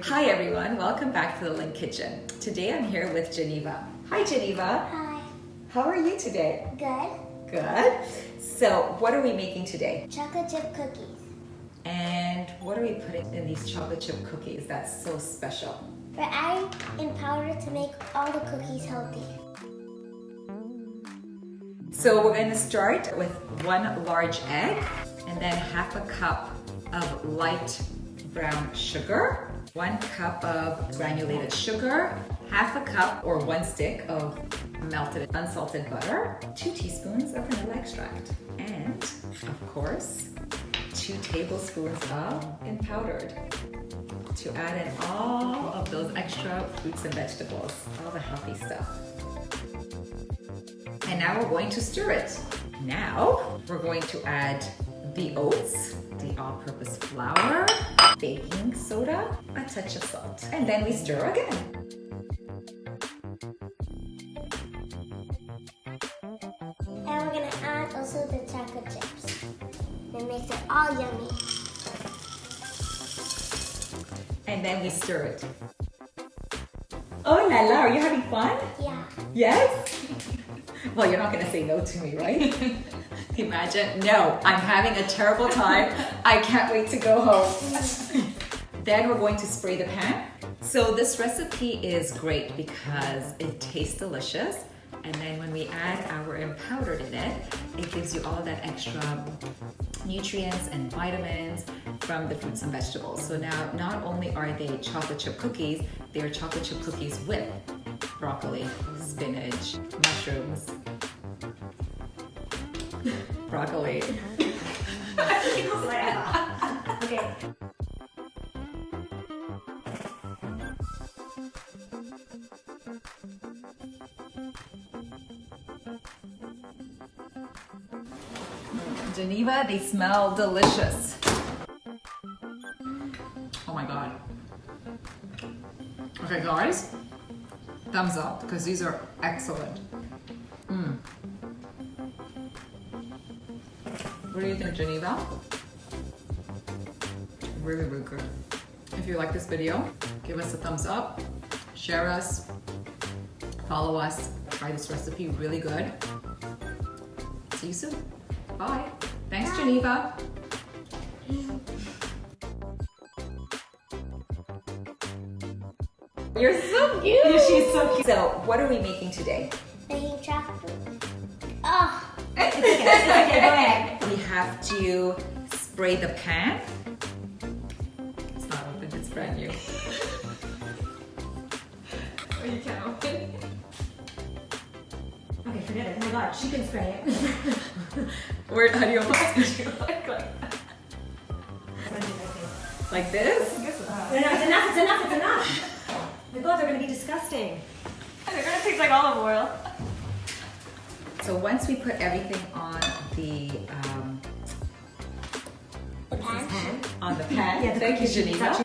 Hi everyone, welcome back to the LYNQ kitchen. Today I'm here with Geneva. Hi Geneva. Hi. How are you today? Good. Good. So what are we making today? Chocolate chip cookies. And what are we putting in these chocolate chip cookies that's so special? We're adding in powder to make all the cookies healthy. So we're going to start with 1 large egg and then half a cup of light brown sugar, 1 cup of granulated sugar, half a cup or 1 stick of melted unsalted butter, 2 teaspoons of vanilla extract, and of course 2 tablespoons of powdered to add in all of those extra fruits and vegetables, all the healthy stuff. And now we're going to stir it. Now we're going to add the oats, the all-purpose flour, baking soda, a touch of salt, and then we stir again. And we're gonna add also the chocolate chips. That makes it all yummy. And then we stir it. Oh la la, are you having fun? Yeah. Yes? Well, you're not gonna say no to me, right? Imagine, no, I'm having a terrible time. I can't wait to go home. Then we're going to spray the pan. So this recipe is great because it tastes delicious. And then when we add our powdered in it, it gives you all of that extra nutrients and vitamins from the fruits and vegetables. So now not only are they chocolate chip cookies, they are chocolate chip cookies with broccoli, spinach, mushrooms, broccoli. Okay. Geneva, they smell delicious. Oh my God. Okay guys, thumbs up because these are excellent. What do you think, Geneva? Really, really good. If you like this video, give us a thumbs up, share us, follow us, try this recipe, really good. See you soon. Bye. Thanks, Geneva. You're so cute. She's so cute. So, what are we making today? Making chocolate. Oh. It's okay, go ahead. We have to spray the pan. It's not open, it's brand new. Oh, you can't open. Okay, forget it. Oh my God, she can spray it. Where, how do you almost like this? No, it's enough, it's enough, it's enough. My God, they're gonna be disgusting. They're gonna taste like olive oil. So once we put everything on the The pan. pan, thank you, Geneva.